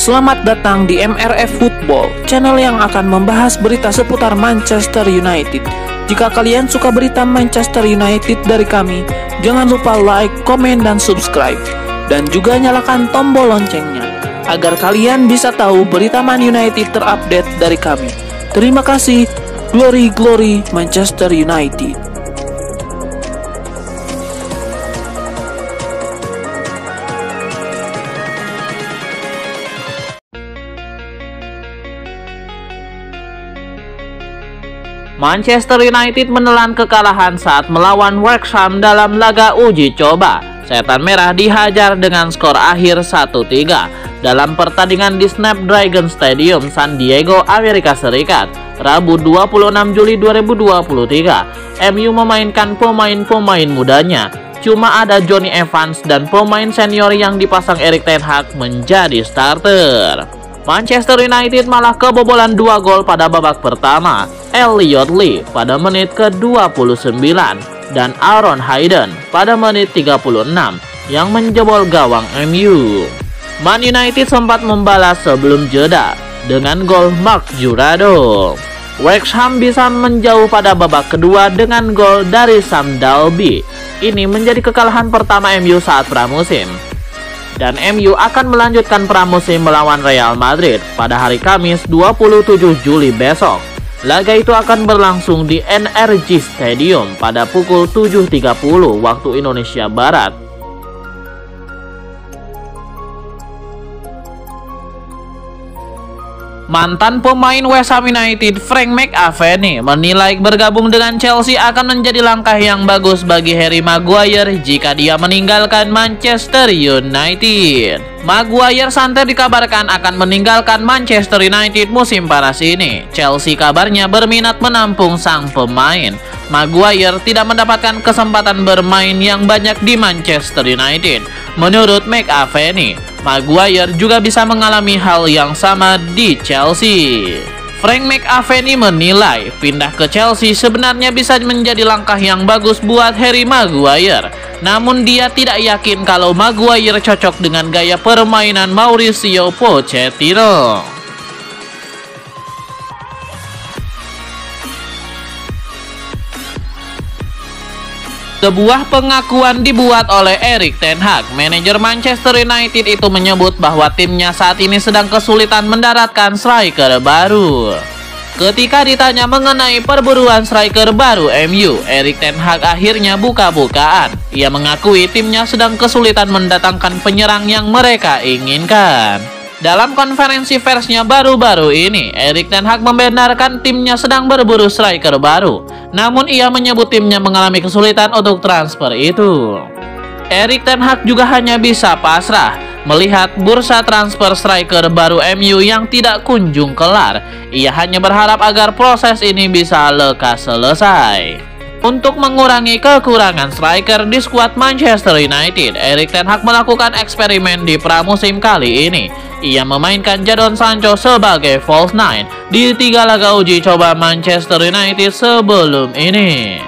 Selamat datang di MRF Football, channel yang akan membahas berita seputar Manchester United. Jika kalian suka berita Manchester United dari kami, jangan lupa like, komen, dan subscribe. Dan juga nyalakan tombol loncengnya, agar kalian bisa tahu berita Man United terupdate dari kami. Terima kasih. Glory, glory Manchester United. Manchester United menelan kekalahan saat melawan Wrexham dalam laga uji coba. Setan Merah dihajar dengan skor akhir 1-3 dalam pertandingan di Snapdragon Stadium, San Diego, Amerika Serikat, Rabu 26 Juli 2023. MU memainkan pemain-pemain mudanya. Cuma ada Jonny Evans dan pemain senior yang dipasang Erik ten Hag menjadi starter. Manchester United malah kebobolan 2 gol pada babak pertama. Elliot Lee pada menit ke-29 dan Aaron Hayden pada menit 36 yang menjebol gawang MU. Man United sempat membalas sebelum jeda dengan gol Marc Jurado. Wrexham bisa menjauh pada babak kedua dengan gol dari Sam Dalby. Ini menjadi kekalahan pertama MU saat pramusim. Dan MU akan melanjutkan pramusim melawan Real Madrid pada hari Kamis 27 Juli besok. Laga itu akan berlangsung di NRG Stadium pada pukul 7.30 waktu Indonesia Barat. Mantan pemain West Ham United Frank McAvenny menilai bergabung dengan Chelsea akan menjadi langkah yang bagus bagi Harry Maguire jika dia meninggalkan Manchester United. Maguire santer dikabarkan akan meninggalkan Manchester United musim panas ini. Chelsea kabarnya berminat menampung sang pemain. Maguire tidak mendapatkan kesempatan bermain yang banyak di Manchester United. Menurut McAvenny, Maguire juga bisa mengalami hal yang sama di Chelsea. Frank McAvenny menilai pindah ke Chelsea sebenarnya bisa menjadi langkah yang bagus buat Harry Maguire. Namun dia tidak yakin kalau Maguire cocok dengan gaya permainan Mauricio Pochettino. Sebuah pengakuan dibuat oleh Erik ten Hag. Manajer Manchester United itu menyebut bahwa timnya saat ini sedang kesulitan mendaratkan striker baru. Ketika ditanya mengenai perburuan striker baru MU, Erik ten Hag akhirnya buka-bukaan. Ia mengakui timnya sedang kesulitan mendatangkan penyerang yang mereka inginkan. Dalam konferensi persnya baru-baru ini, Erik ten Hag membenarkan timnya sedang berburu striker baru. Namun ia menyebut timnya mengalami kesulitan untuk transfer itu. Erik ten Hag juga hanya bisa pasrah melihat bursa transfer striker baru MU yang tidak kunjung kelar. Ia hanya berharap agar proses ini bisa lekas selesai. Untuk mengurangi kekurangan striker di skuad Manchester United, Erik ten Hag melakukan eksperimen di pramusim kali ini. Ia memainkan Jadon Sancho sebagai false nine di 3 laga uji coba Manchester United sebelum ini.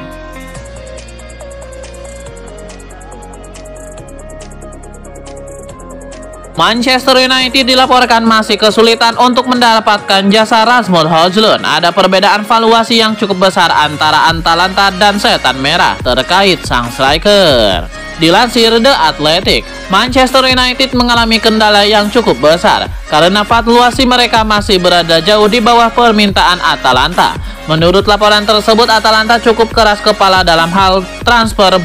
Manchester United dilaporkan masih kesulitan untuk mendapatkan jasa Rasmus Højlund. Ada perbedaan valuasi yang cukup besar antara Atalanta dan Setan Merah terkait sang striker. Dilansir The Athletic, Manchester United mengalami kendala yang cukup besar karena valuasi mereka masih berada jauh di bawah permintaan Atalanta. Menurut laporan tersebut, Atalanta cukup keras kepala dalam hal transfer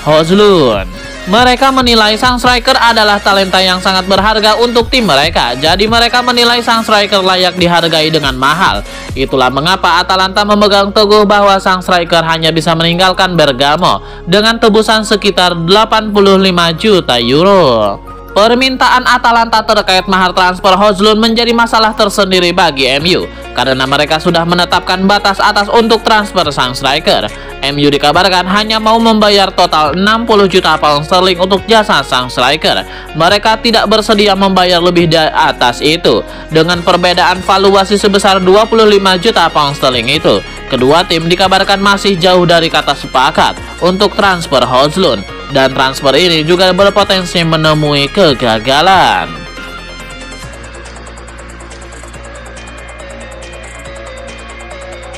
Højlund. Mereka menilai sang striker adalah talenta yang sangat berharga untuk tim mereka. Jadi mereka menilai sang striker layak dihargai dengan mahal. Itulah mengapa Atalanta memegang teguh bahwa sang striker hanya bisa meninggalkan Bergamo dengan tebusan sekitar 85 juta euro. Permintaan Atalanta terkait mahar transfer Højlund menjadi masalah tersendiri bagi MU karena mereka sudah menetapkan batas atas untuk transfer sang striker. MU dikabarkan hanya mau membayar total 60 juta pound sterling untuk jasa sang striker. Mereka tidak bersedia membayar lebih dari atas itu. Dengan perbedaan valuasi sebesar 25 juta pound sterling itu, kedua tim dikabarkan masih jauh dari kata sepakat untuk transfer Højlund. Dan transfer ini juga berpotensi menemui kegagalan.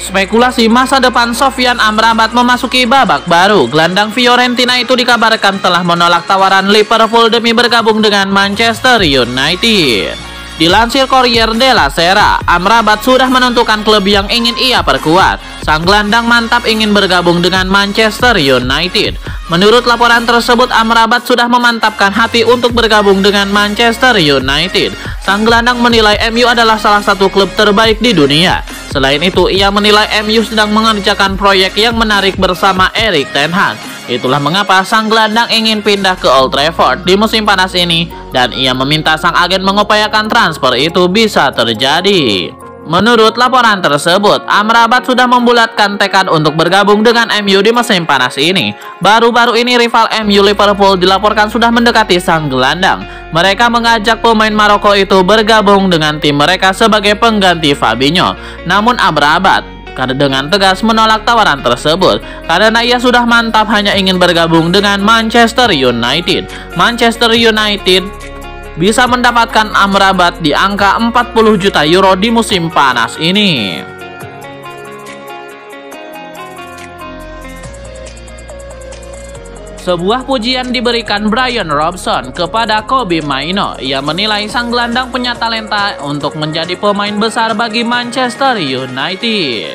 Spekulasi masa depan Sofyan Amrabat memasuki babak baru. Gelandang Fiorentina itu dikabarkan telah menolak tawaran Liverpool demi bergabung dengan Manchester United. Dilansir Corriere della Sera, Amrabat sudah menentukan klub yang ingin ia perkuat. Sang gelandang mantap ingin bergabung dengan Manchester United. Menurut laporan tersebut, Amrabat sudah memantapkan hati untuk bergabung dengan Manchester United. Sang gelandang menilai MU adalah salah satu klub terbaik di dunia. Selain itu, ia menilai MU sedang mengerjakan proyek yang menarik bersama Erik ten Hag. Itulah mengapa sang gelandang ingin pindah ke Old Trafford di musim panas ini, dan ia meminta sang agen mengupayakan transfer itu bisa terjadi. Menurut laporan tersebut, Amrabat sudah membulatkan tekad untuk bergabung dengan MU di musim panas ini. Baru-baru ini rival MU Liverpool dilaporkan sudah mendekati sang gelandang. Mereka mengajak pemain Maroko itu bergabung dengan tim mereka sebagai pengganti Fabinho. Namun Amrabat dengan tegas menolak tawaran tersebut karena ia sudah mantap hanya ingin bergabung dengan Manchester United. Manchester United bisa mendapatkan Amrabat di angka 40 juta euro di musim panas ini. Sebuah pujian diberikan Brian Robson kepada Kobbie Mainoo. Ia menilai sang gelandang punya talenta untuk menjadi pemain besar bagi Manchester United.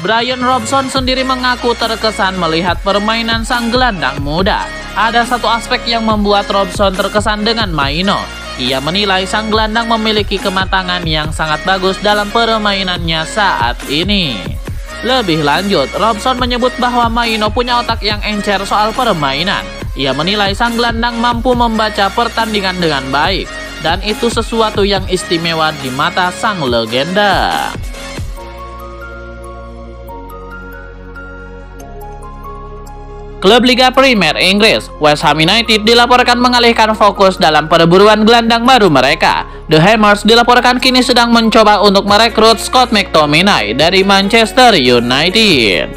Brian Robson sendiri mengaku terkesan melihat permainan sang gelandang muda. Ada satu aspek yang membuat Robson terkesan dengan Mainoo. Ia menilai sang gelandang memiliki kematangan yang sangat bagus dalam permainannya saat ini. Lebih lanjut, Robson menyebut bahwa Mainoo punya otak yang encer soal permainan. Ia menilai sang gelandang mampu membaca pertandingan dengan baik, dan itu sesuatu yang istimewa di mata sang legenda. Klub Liga Premier Inggris, West Ham United dilaporkan mengalihkan fokus dalam perburuan gelandang baru mereka. The Hammers dilaporkan kini sedang mencoba untuk merekrut Scott McTominay dari Manchester United.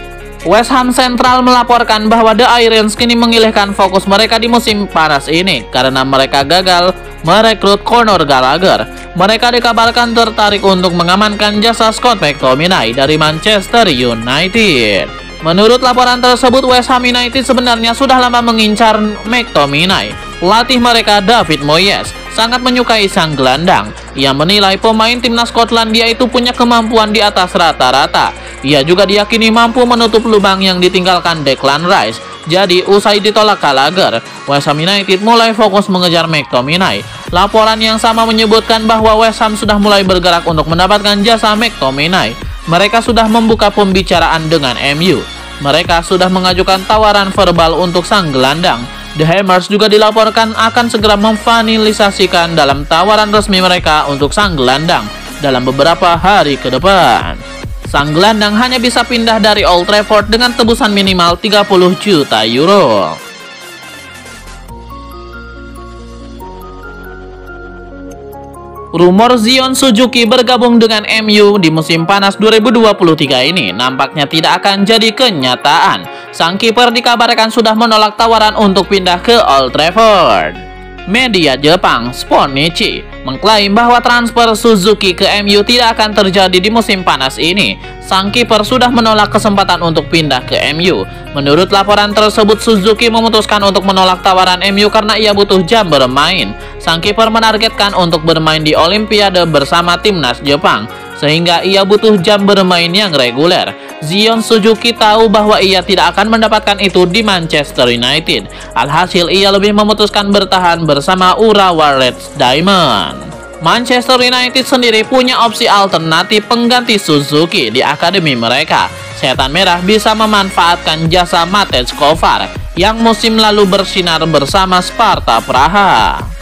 West Ham Central melaporkan bahwa The Irons kini mengalihkan fokus mereka di musim panas ini karena mereka gagal merekrut Conor Gallagher. Mereka dikabarkan tertarik untuk mengamankan jasa Scott McTominay dari Manchester United. Menurut laporan tersebut, West Ham United sebenarnya sudah lama mengincar McTominay. Pelatih mereka David Moyes sangat menyukai sang gelandang. Ia menilai pemain timnas Skotlandia itu punya kemampuan di atas rata-rata. Ia juga diyakini mampu menutup lubang yang ditinggalkan Declan Rice. Jadi, usai ditolak Gallagher, West Ham United mulai fokus mengejar McTominay. Laporan yang sama menyebutkan bahwa West Ham sudah mulai bergerak untuk mendapatkan jasa McTominay. Mereka sudah membuka pembicaraan dengan MU. Mereka sudah mengajukan tawaran verbal untuk sang gelandang. The Hammers juga dilaporkan akan segera memfinalisasikan dalam tawaran resmi mereka untuk sang gelandang dalam beberapa hari ke depan. Sang gelandang hanya bisa pindah dari Old Trafford dengan tebusan minimal 30 juta euro. Rumor Zion Suzuki bergabung dengan MU di musim panas 2023 ini nampaknya tidak akan jadi kenyataan. Sang kiper dikabarkan sudah menolak tawaran untuk pindah ke Old Trafford. Media Jepang Sponichi mengklaim bahwa transfer Suzuki ke MU tidak akan terjadi di musim panas ini. Sang kiper sudah menolak kesempatan untuk pindah ke MU. Menurut laporan tersebut, Suzuki memutuskan untuk menolak tawaran MU karena ia butuh jam bermain. Sang kiper menargetkan untuk bermain di Olimpiade bersama timnas Jepang, sehingga ia butuh jam bermain yang reguler. Zion Suzuki tahu bahwa ia tidak akan mendapatkan itu di Manchester United. Alhasil ia lebih memutuskan bertahan bersama Urawa Reds Diamond. Manchester United sendiri punya opsi alternatif pengganti Suzuki di akademi mereka. Setan Merah bisa memanfaatkan jasa Matej Kovar yang musim lalu bersinar bersama Sparta Praha.